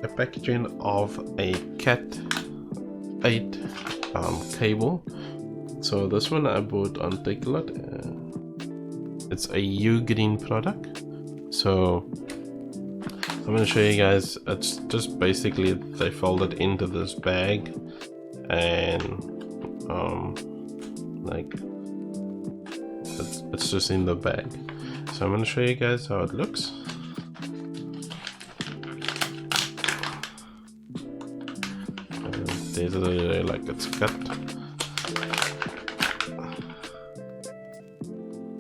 a packaging of a Cat 8 cable. So this one I bought on Takealot. It's a UGreen product. So I'm going to show you guys. It's just basically they fold it into this bag, and like it's just in the bag. So I'm going to show you guys how it looks. There's a, like it's cut.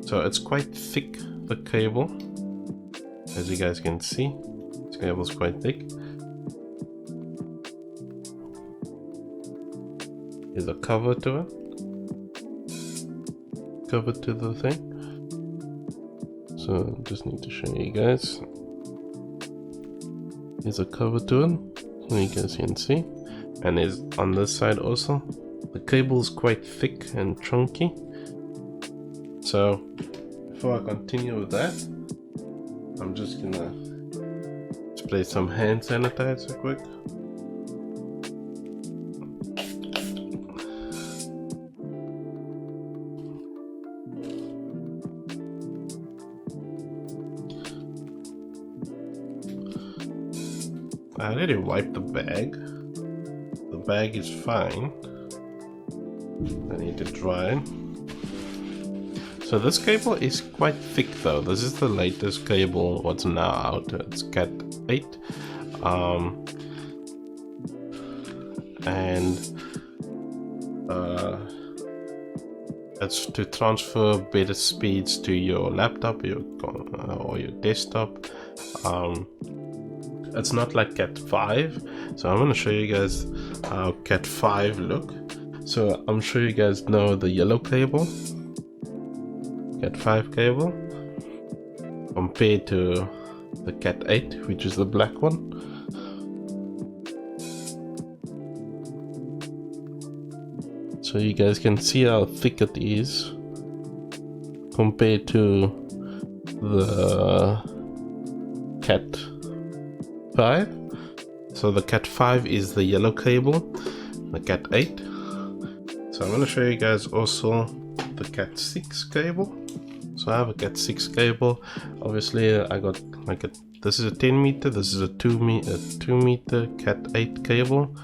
So it's quite thick, the cable, as you guys can see. This cable is quite thick. There's a cover to it. Cover to the thing. So just need to show you guys. There's a cover to it, so you guys can see. And is on this side also. The cable is quite thick and chunky. So before I continue with that, I'm just gonna spray some hand sanitizer quick. I already wiped the bag. The bag is fine. I need to dry it. So this cable is quite thick though. This is the latest cable what's now out. It's Cat 8. And it's to transfer better speeds to your laptop or your desktop. It's not like Cat 5. So I'm going to show you guys how Cat 5 look. So I'm sure you guys know the yellow cable, Cat 5 cable, compared to the Cat 8, which is the black one. So you guys can see how thick it is compared to the Cat 5. So the Cat 5 is the yellow cable, the Cat 8. So I'm going to show you guys also the Cat 6 cable. So I have a Cat 6 cable. Obviously I got like this is a 10 meter, this is a 2 meter Cat 8 cable.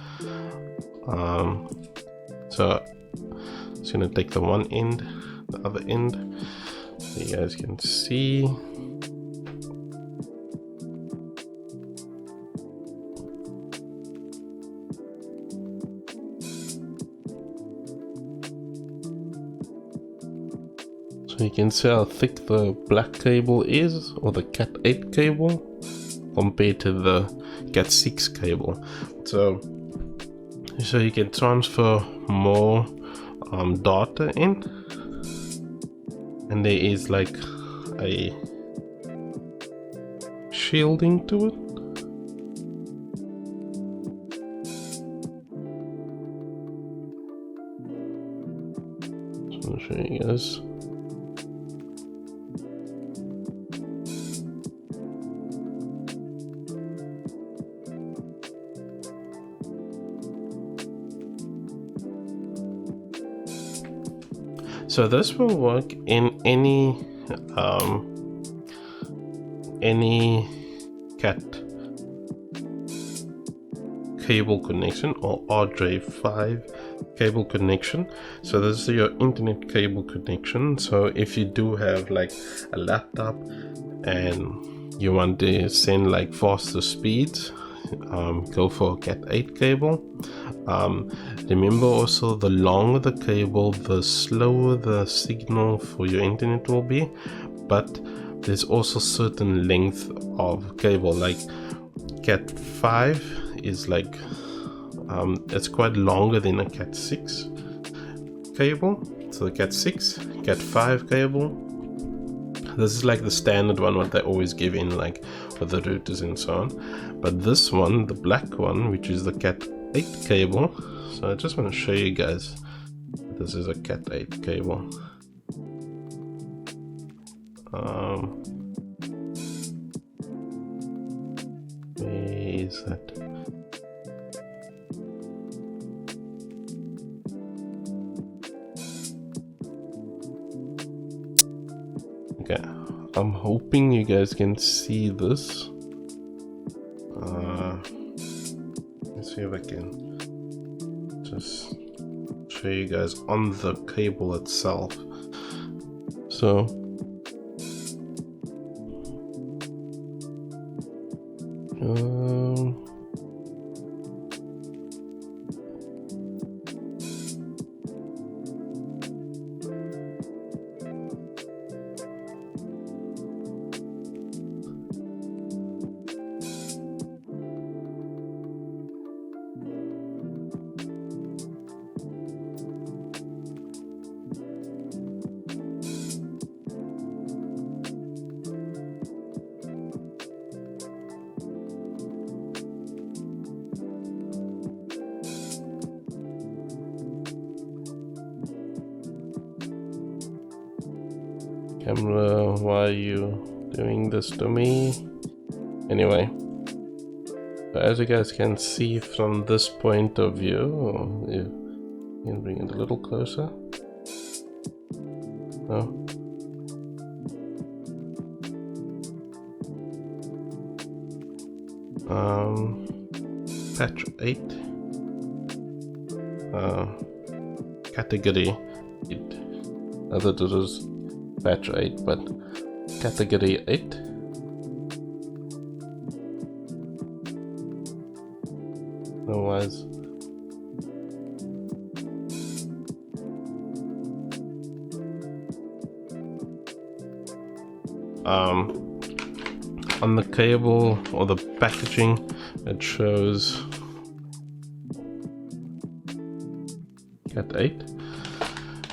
So it's going to take the one end, the other end, so you guys can see. So you can see how thick the black cable is, or the Cat 8 cable, compared to the Cat 6 cable. So you can transfer more data in, and there is like a shielding to it. So I'll show you guys. So this will work in any Cat cable connection or RJ5 cable connection. So this is your internet cable connection. So if you do have like a laptop and you want to send like faster speeds, go for a Cat 8 cable. Remember also, the longer the cable, the slower the signal for your internet will be, but there's also certain length of cable. Like Cat 5 is like it's quite longer than a Cat 6 cable. So the Cat 6, Cat 5 cable, this is like the standard one what they always give in, like with the routers and so on. But this one, the black one, which is the Cat 8 cable, so I just want to show you guys, this is a Cat 8 cable. Where is that? Okay, I'm hoping you guys can see this. Let's see if I can just show you guys on the cable itself. So camera, why are you doing this to me? Anyway, so as you guys can see from this point of view, you can bring it a little closer. No. Patch 8, category 8. I thought it was patch 8, but category 8. Otherwise, on the cable or the packaging, it shows Cat 8.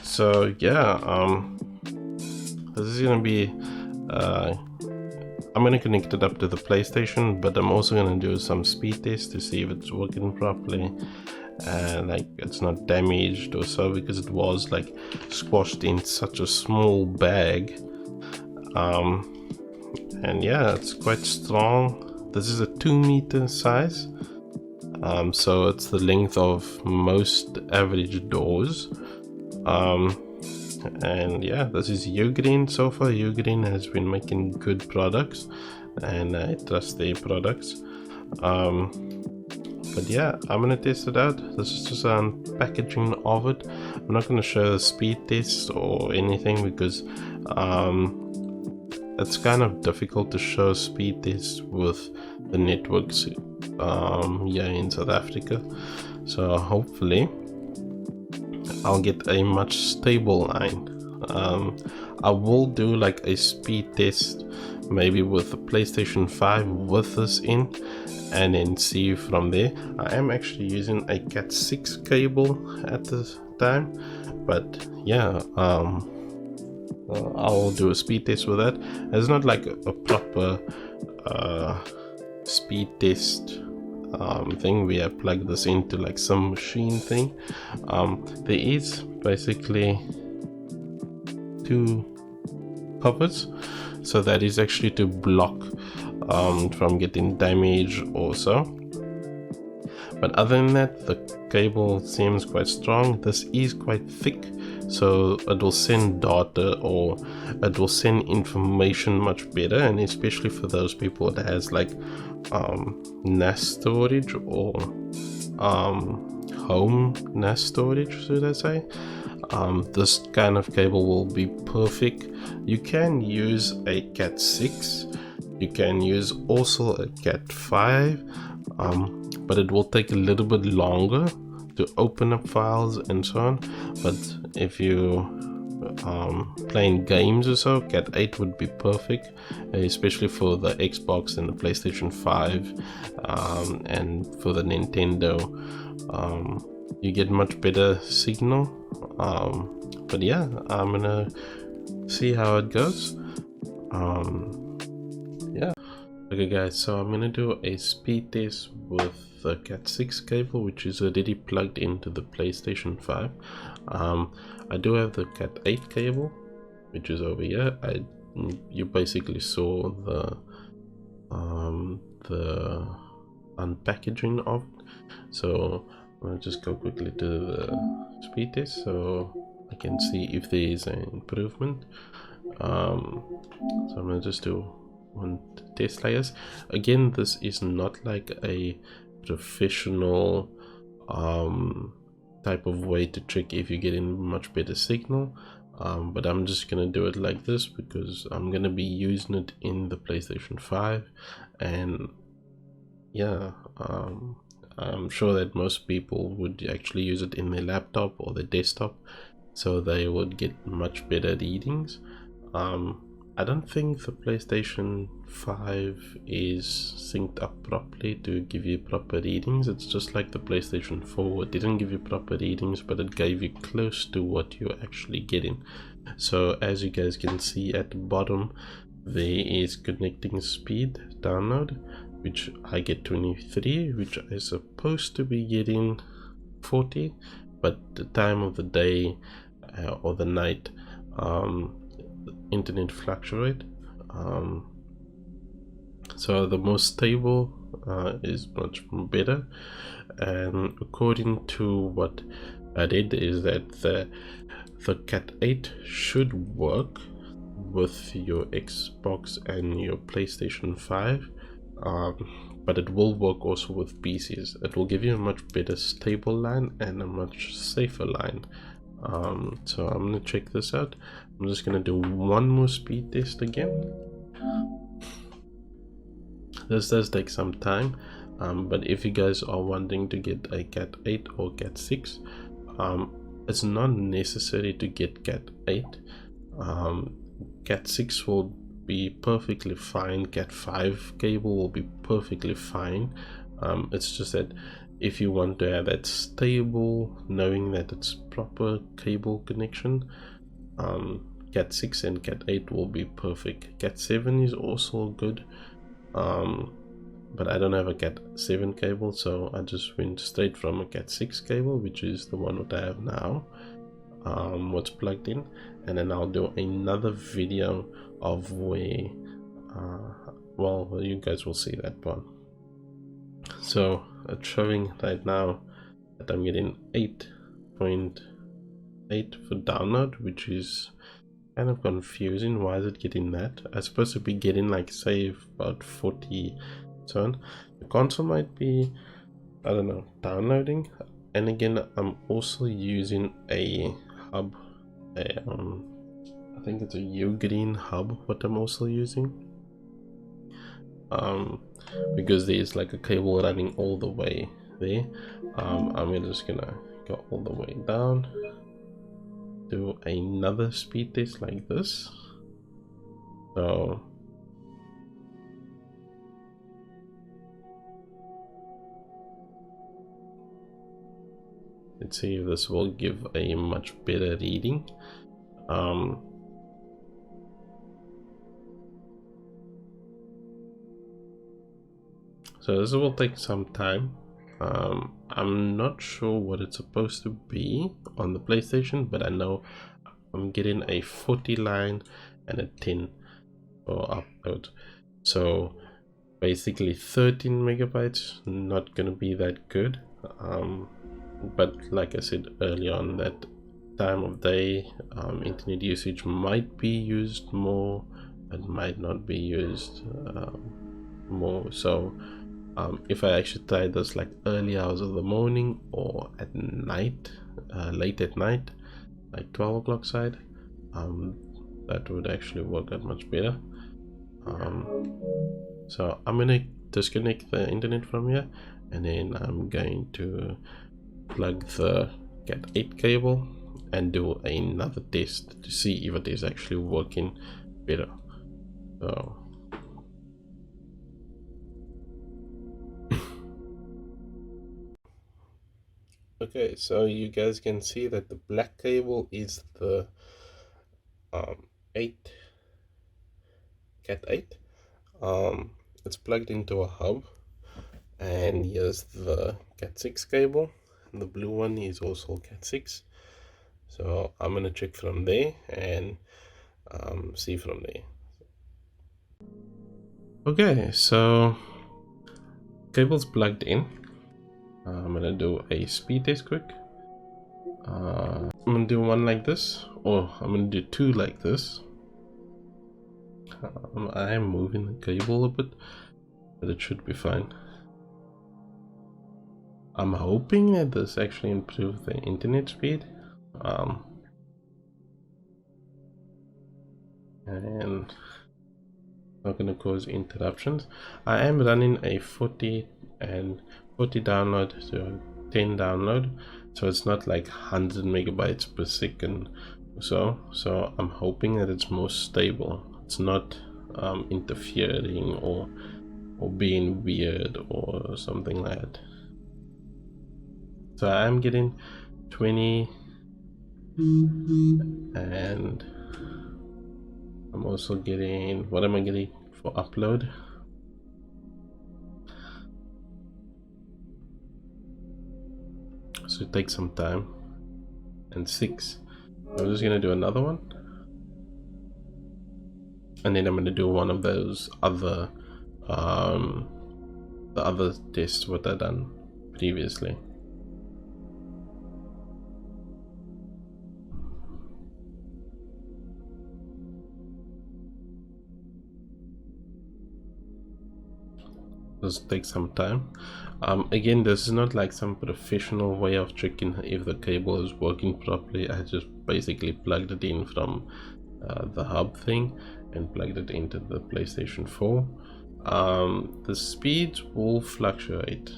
So yeah, this is gonna be I'm gonna connect it up to the PlayStation, but I'm also gonna do some speed tests to see if it's working properly and like it's not damaged or so, because it was like squashed in such a small bag. And yeah, it's quite strong. This is a 2-meter size, so it's the length of most average doors. And yeah, this is UGreen. So far UGreen has been making good products and I trust their products. But yeah, I'm gonna test it out. This is just packaging of it. I'm not gonna show the speed test or anything because it's kind of difficult to show speed tests with the networks here in South Africa. So hopefully I'll get a much stable line. I will do like a speed test maybe with the PlayStation 5 with this in, and then see from there. I am actually using a Cat 6 cable at this time, but yeah, I'll do a speed test with that. It's not like a proper speed test thing where I plug this into like some machine thing. There is basically 2 covers, so that is actually to block from getting damaged or so. But other than that, the cable seems quite strong. This is quite thick, so it will send data or it will send information much better, and especially for those people that has like NAS storage or home NAS storage, should I say. This kind of cable will be perfect. You can use a Cat 6, you can use also a Cat 5, but it will take a little bit longer to open up files and so on. But if you playing games or so, Cat 8 would be perfect, especially for the Xbox and the PlayStation 5, and for the Nintendo. You get much better signal. But yeah, I'm gonna see how it goes. Yeah, okay guys, so I'm gonna do a speed test with the Cat 6 cable, which is already plugged into the PlayStation 5. I do have the Cat 8 cable, which is over here. You basically saw the unpackaging of it. So I'll just go quickly to the speed test so I can see if there is an improvement. So I'm gonna just do one test layers. Again, this is not like a professional type of way to check if you're getting much better signal, but I'm just gonna do it like this because I'm gonna be using it in the PlayStation 5, and yeah, I'm sure that most people would actually use it in their laptop or their desktop, so they would get much better readings. I don't think the PlayStation 5 is synced up properly to give you proper readings. It's just like the PlayStation 4. It didn't give you proper readings, but it gave you close to what you're actually getting. So as you guys can see at the bottom, there is connecting speed download, which I get 23, which is supposed to be getting 40, but the time of the day or the night, internet fluctuate. So the most stable is much better, and according to what I did is that the Cat 8 should work with your Xbox and your PlayStation 5, but it will work also with PCs. It will give you a much better stable line and a much safer line. So I'm gonna check this out. I'm just gonna do one more speed test again. This does take some time, but if you guys are wanting to get a Cat 8 or Cat 6, it's not necessary to get Cat 8. Cat 6 will be perfectly fine. Cat 5 cable will be perfectly fine. It's just that if you want to have that stable, knowing that it's proper cable connection, Cat 6 and Cat 8 will be perfect. Cat 7 is also good, but I don't have a Cat 7 cable, so I just went straight from a Cat 6 cable, which is the one that I have now, what's plugged in, and then I'll do another video of where well, you guys will see that one. So it's showing right now that I'm getting 8.8 for download, which is kind of confusing. Why is it getting that? I'm supposed to be getting like, say, about 40. So the console might be, I don't know, downloading. And again, I'm also using a hub, I think it's a UGreen hub, what I'm also using, because there's like a cable running all the way there. I'm just gonna go all the way down, do another speed test like this. So let's see if this will give a much better reading. So this will take some time. I'm not sure what it's supposed to be on the PlayStation, but I know I'm getting a 40 line and a 10 for upload. So basically 13 megabytes, not gonna be that good. But like I said earlier on, that time of day, internet usage might be used more, it might not be used more. So if I actually try this like early hours of the morning or at night, late at night, like 12 o'clock side, that would actually work out much better. So I'm gonna disconnect the internet from here, and then I'm going to plug the Cat 8 cable and do another test to see if it is actually working better. So okay, so you guys can see that the black cable is the 8 Cat 8. It's plugged into a hub, and here's the Cat 6 cable, and the blue one is also Cat 6. So I'm gonna check from there and see from there. Okay, so cable's plugged in. I'm gonna do a speed test quick. I'm gonna do one like this, or I'm gonna do two like this. I am moving the cable a bit, but it should be fine. I'm hoping that this actually improves the internet speed. And not going to cause interruptions. I am running a 40 and 40 download to 10 download, so it's not like 100 megabytes per second. So I'm hoping that it's more stable. It's not interfering or being weird or something like that. So I'm getting 20, and I'm also getting, what am I getting for upload? So it takes some time. And 6. I'm just gonna do another one, and then I'm gonna do one of those other the other tests what I done previously. This takes some time. Again, this is not like some professional way of checking if the cable is working properly. I just basically plugged it in from the hub thing and plugged it into the PlayStation 4. The speeds will fluctuate.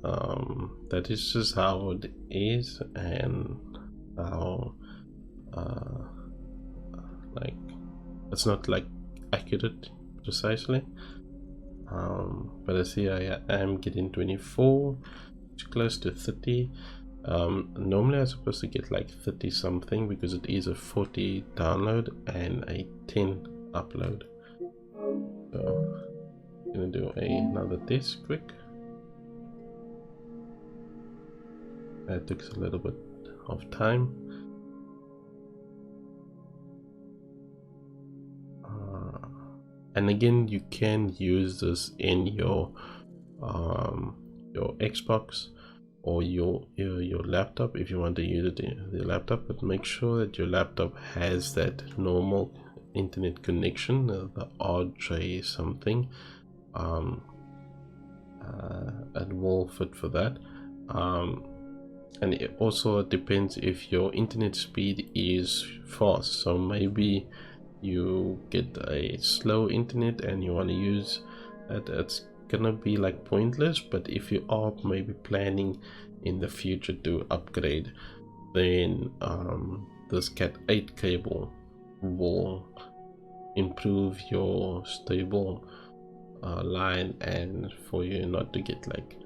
That is just how it is, and how like it's not like accurate precisely. But I see I am getting 24, close to 30. Normally I'm supposed to get like 30 something because it is a 40 download and a 10 upload. So I'm gonna do another test quick. That took a little bit of time. And again, you can use this in your Xbox or your laptop if you want to use it in the laptop, but make sure that your laptop has that normal internet connection, the RJ something. It will fit for that. And it also depends if your internet speed is fast, so maybe you get a slow internet and you want to use that, it's gonna be like pointless. But if you are maybe planning in the future to upgrade, then this Cat 8 cable will improve your stable line, and for you not to get like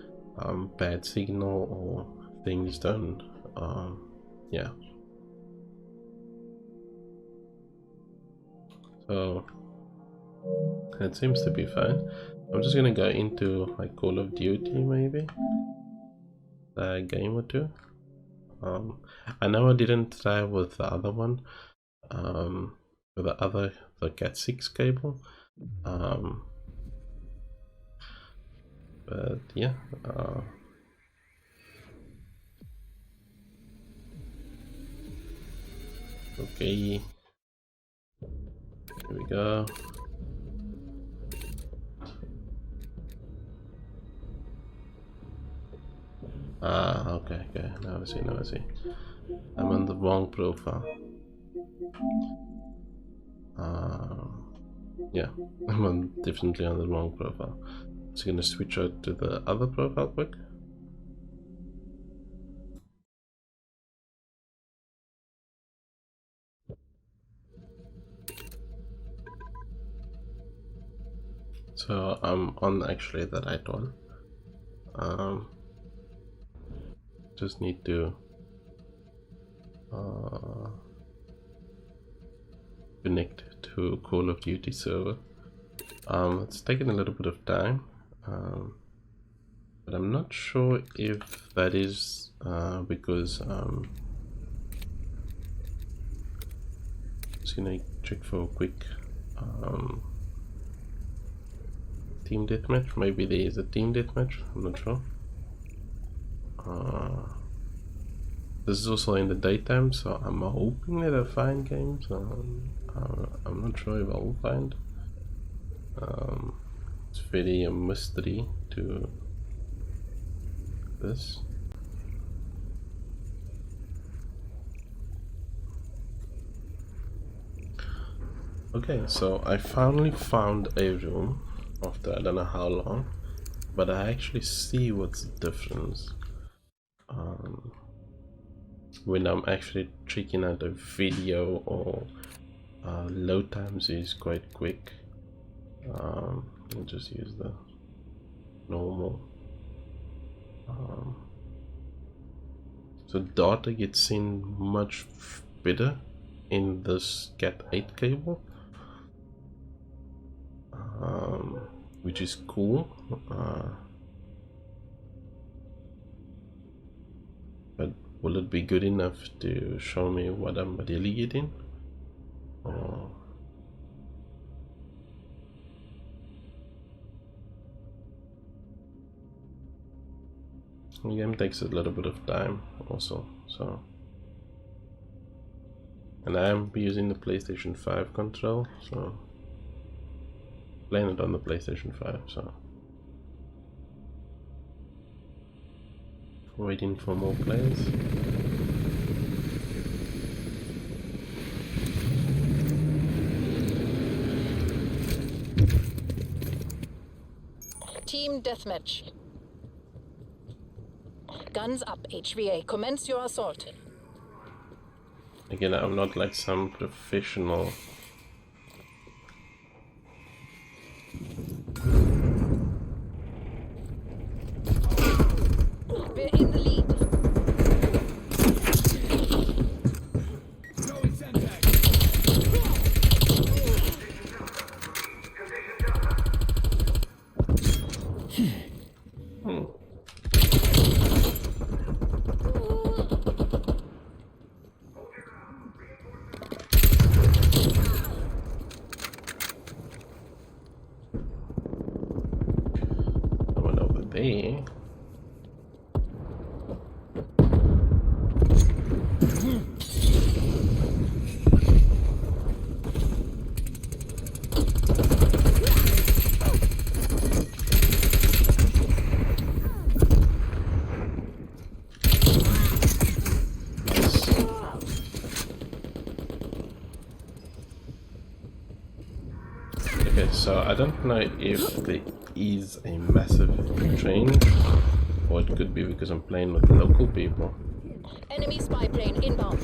bad signal or things done. Yeah, so it seems to be fine. I'm just gonna go into like Call of Duty, maybe a game or two. I know I didn't try with the other one, with the Cat 6 cable, but yeah. Okay, here we go. Okay, now I see. I'm on the wrong profile. Yeah, I'm definitely on the wrong profile. Just gonna switch out to the other profile quick. So I'm on actually the right one. Just need to connect to Call of Duty server. It's taken a little bit of time, but I'm not sure if that is because just gonna check for a quick team deathmatch. Maybe there is a team deathmatch, I'm not sure. This is also in the daytime, so I'm hoping that I find games. I'm not sure if I will find. It's very a mystery to this. Okay, so I finally found a room after I don't know how long, but I actually see what's the difference when I'm actually checking out a video, or load times is quite quick. I'll just use the normal. So data gets in much better in this Cat8 cable, which is cool. But will it be good enough to show me what I'm really getting? Or the game takes a little bit of time also, so. And I am using the PlayStation 5 control, so playing it on the PlayStation 5, so waiting for more players. Team deathmatch. Guns up, HVA. Commence your assault. Again, I'm not like some professional. We're in the lead. Someone over there. Okay, so I don't know if there is a massive change, or it could be because I'm playing with local people. Enemy spy plane inbound.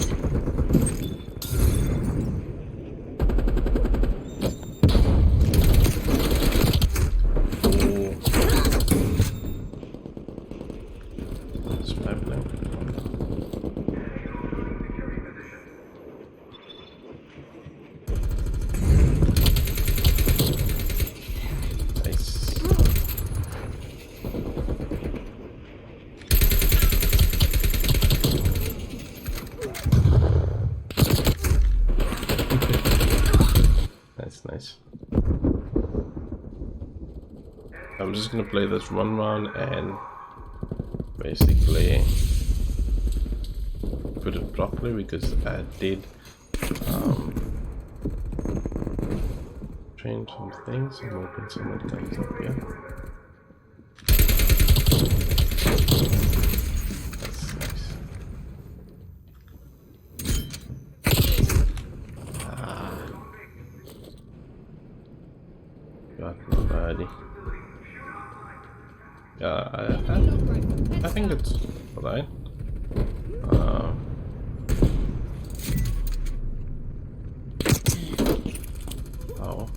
Spy plane. Nice. Nice. I'm just gonna play this one round and basically put it properly, because I did change some things. I'm hoping someone comes up here. That's nice. Got nobody. Yeah, I think it's alright. Oh.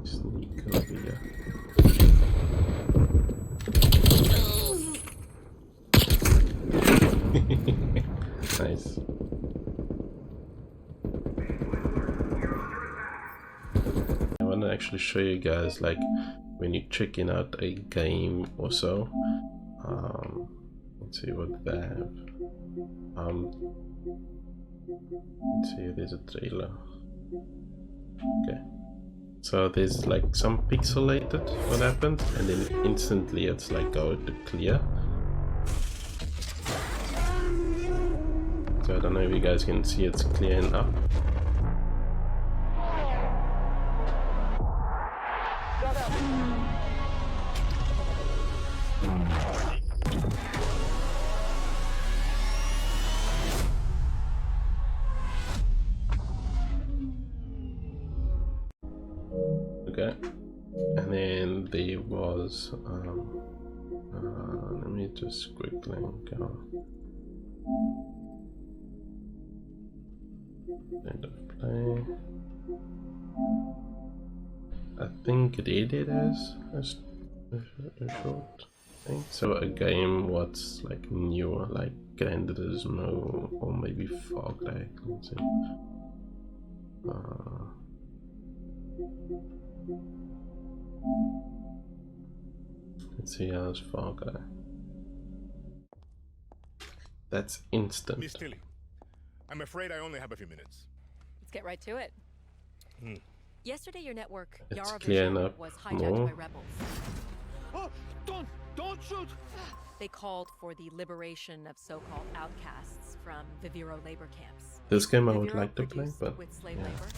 Sneak over here. Nice. actually show you guys, like when you're checking out a game or so. Let's see what they have. Let's see, there's a trailer. Okay. So there's like some pixelated what happened, and then instantly it's like go to clear. So I don't know if you guys can see it's clearing up. Okay, and then there was let me just quickly go end of play. I think it is a short thing. So a game what's like newer, like Gran Turismo or maybe Far Cry. Let's see. Let's see how's Far Cry. That's instant. Miss Tilly, I'm afraid I only have a few minutes. Let's get right to it. Yesterday, your network, It's Yara clearing Vision, up was hijacked more. by rebels. Oh, don't shoot! They called for the liberation of so-called outcasts from Viviro labor camps. This game I would Viviro like to play, produced but with slave yeah. labor.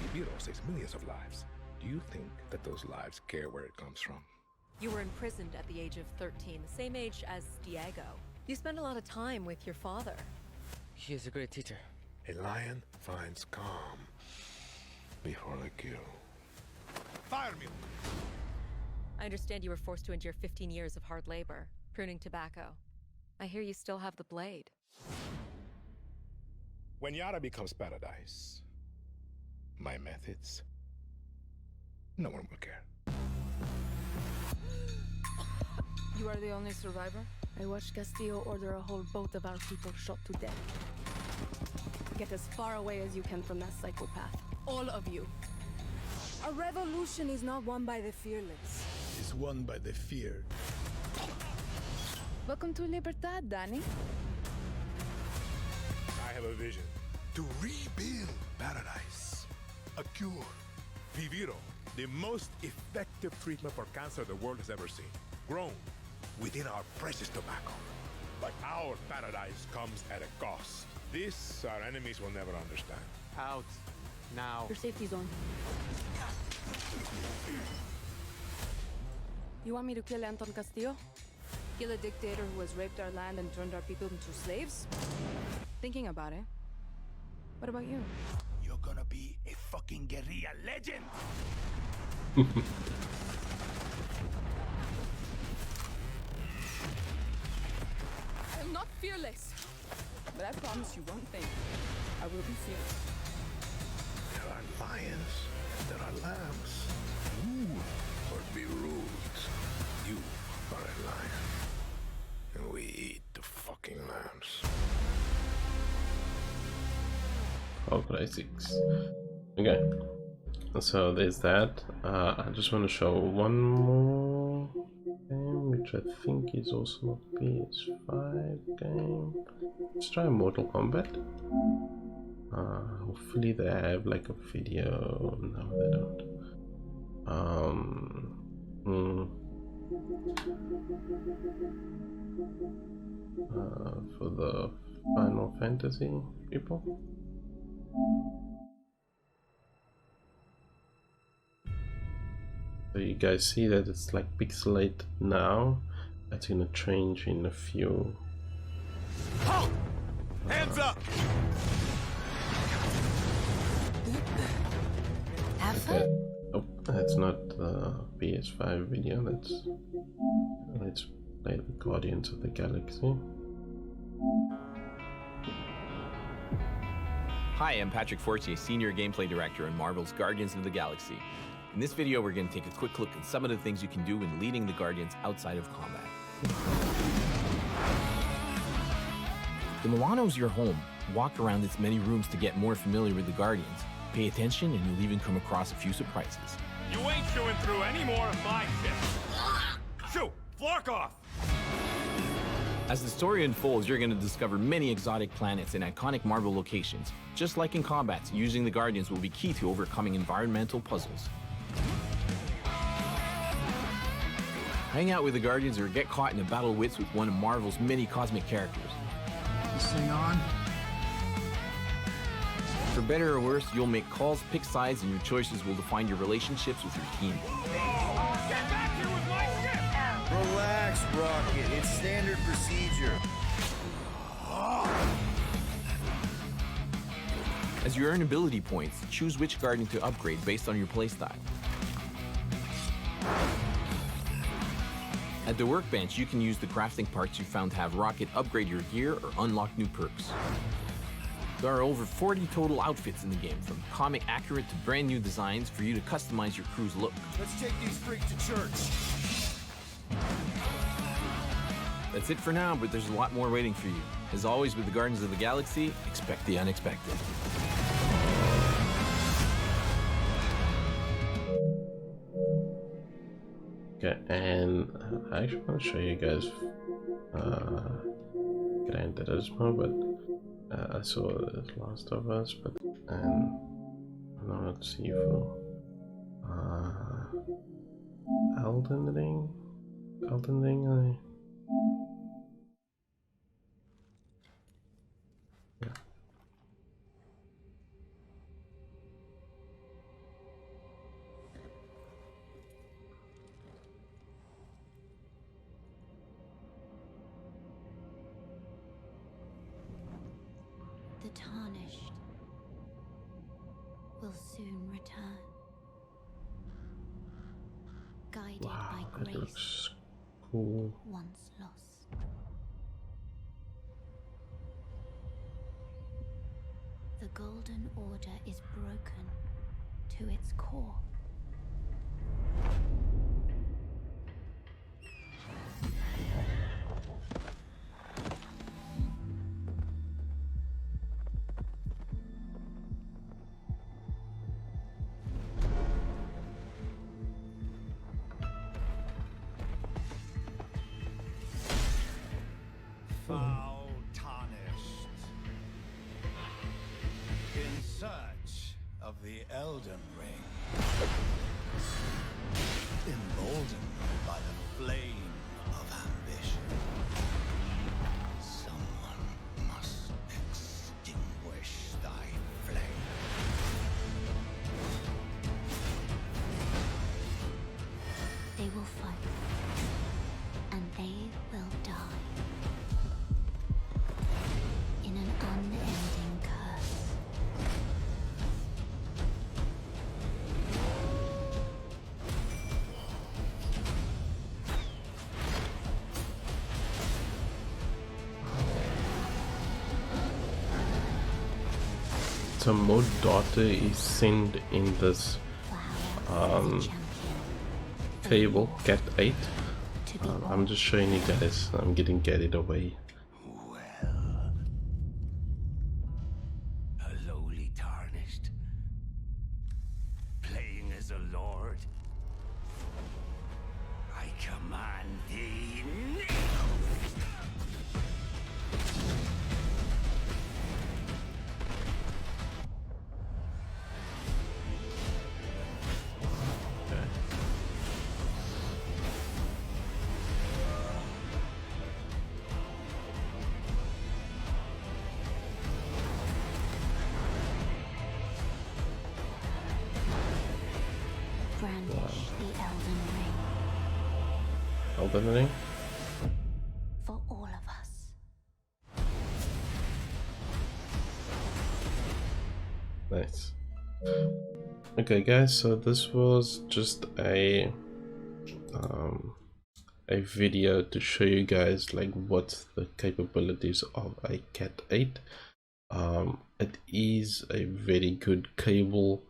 Viviro saves millions of lives. Do you think that those lives care where it comes from? You were imprisoned at the age of 13, the same age as Diego. You spend a lot of time with your father. He is a great teacher. A lion finds calm before the kill. Fire me! I understand you were forced to endure 15 years of hard labor, pruning tobacco. I hear you still have the blade. When Yara becomes paradise, my methods, no one will care. You are the only survivor? I watched Castillo order a whole boat of our people shot to death. Get as far away as you can from that psychopath. All of you. A revolution is not won by the fearless. Is won by the feared. Welcome to Libertad, Danny. I have a vision to rebuild paradise. A cure. Viviro, the most effective treatment for cancer the world has ever seen. Grown within our precious tobacco. But our paradise comes at a cost. This our enemies will never understand. Out. Now. Your safety zone. You want me to kill Anton Castillo? Kill a dictator who has raped our land and turned our people into slaves? Thinking about it. What about you? You're gonna be a fucking guerrilla legend! I am not fearless. But I promise you one thing. I will be fearless. There are lions, there are lambs. Rule or be ruled. You are a lion. And we eat the fucking lambs. Far Cry 6. Okay, so there's that. I just want to show one more game, which I think is also a PS5 game. Let's try Mortal Kombat. Hopefully they have like a video. No, they don't. For the Final Fantasy people. So you guys see that it's like pixelated now. That's gonna change in a few. Halt! Hands up! Have Okay. Oh, that's not the PS5 video. Let's play the Guardians of the Galaxy. Hi, I'm Patrick Fortier, Senior Gameplay Director in Marvel's Guardians of the Galaxy. In this video, we're going to take a quick look at some of the things you can do when leading the Guardians outside of combat. The Milano's your home. Walk around its many rooms to get more familiar with the Guardians. Pay attention and you'll even come across a few surprises. You ain't chewing through any more of my shit. Shoo! Flark off! As the story unfolds, you're going to discover many exotic planets and iconic Marvel locations. Just like in combat, using the Guardians will be key to overcoming environmental puzzles. Hang out with the Guardians or get caught in a battle wits with one of Marvel's many cosmic characters. This thing on? For better or worse, you'll make calls, pick sides, and your choices will define your relationships with your team. Get back here with my ship! Relax, Rocket. It's standard procedure. As you earn ability points, choose which Guardian to upgrade based on your playstyle. At the workbench, you can use the crafting parts you found to have Rocket upgrade your gear or unlock new perks. There are over 40 total outfits in the game, from comic accurate to brand new designs for you to customize your crew's look. Let's take these freaks to church. That's it for now, but there's a lot more waiting for you. As always with the Guardians of the Galaxy, expect the unexpected. Okay, and I actually want to show you guys Gran Turismo, but I saw The Last of Us, but and now let's see for Elden Ring. Yeah. The tarnished will soon return, guided Wow, by that grace looks cool. once lost. The Golden Order is broken to its core. Foul tarnished. In search of the Elden Ring. Emboldened by the flame of ambition. Someone must extinguish thy flame. They will fight, and they will die. In an unending curse. So more data is sent in this table, Cat 8. I'm just showing you guys, I'm getting carried away. A lowly tarnished, playing as a lord. I command thee now. Brandish the Elden Ring Elden Ring? for all of us. Nice. Okay guys, so this was just a video to show you guys like what's the capabilities of a Cat 8. It is a very good cable,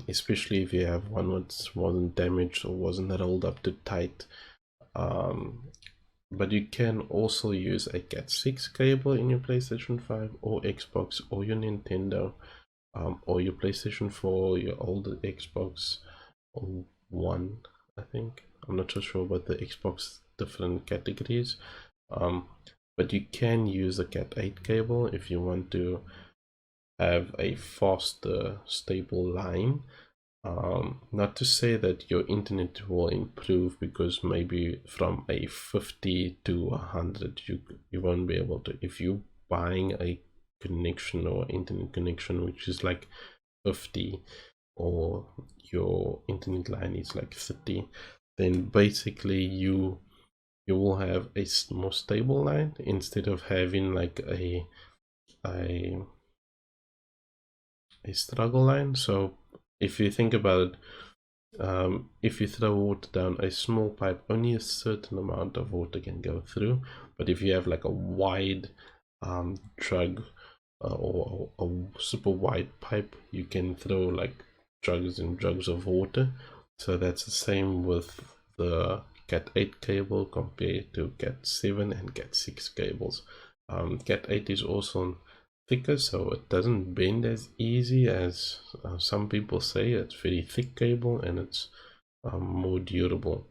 especially if you have one that wasn't damaged or wasn't rolled up too tight. But you can also use a Cat 6 cable in your PlayStation 5 or Xbox or your Nintendo, or your PlayStation 4, your older Xbox, 1, I think. I'm not so sure about the Xbox different categories, but you can use a Cat 8 cable if you want to have a faster, stable line. Not to say that your internet will improve, because maybe from a 50 to 100 you won't be able to. If you're buying a connection or internet connection which is like 50, or your internet line is like 30, then basically you will have a more stable line instead of having like a struggle line. So if you think about it, if you throw water down a small pipe, only a certain amount of water can go through. But if you have like a wide drug or a super wide pipe, you can throw like jugs and jugs of water. So that's the same with the Cat 8 cable compared to Cat 7 and Cat 6 cables. Cat 8 is also thicker, so it doesn't bend as easy as some people say. It's very thick cable and it's more durable.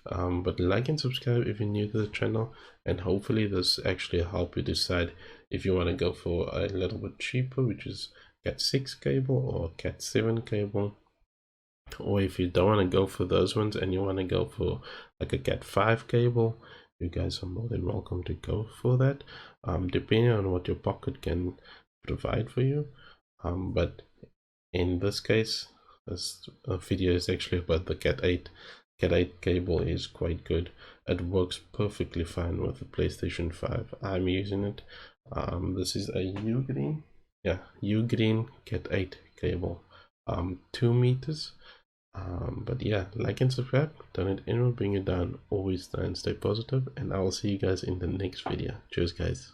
But like and subscribe if you're new to the channel, and hopefully this actually help you decide if you want to go for a little bit cheaper, which is Cat 6 cable or Cat 7 cable, or if you don't want to go for those ones and you want to go for like a Cat 5 cable, you guys are more than welcome to go for that, depending on what your pocket can provide for you. But in this case, this video is actually about the Cat 8. Cat 8 cable is quite good. It works perfectly fine with the PlayStation 5. I'm using it. This is a UGreen, yeah, UGreen Cat 8 cable, 2 meters. But yeah, like and subscribe. Don't let anyone bring you down. Always try and stay positive, and I will see you guys in the next video. Cheers, guys.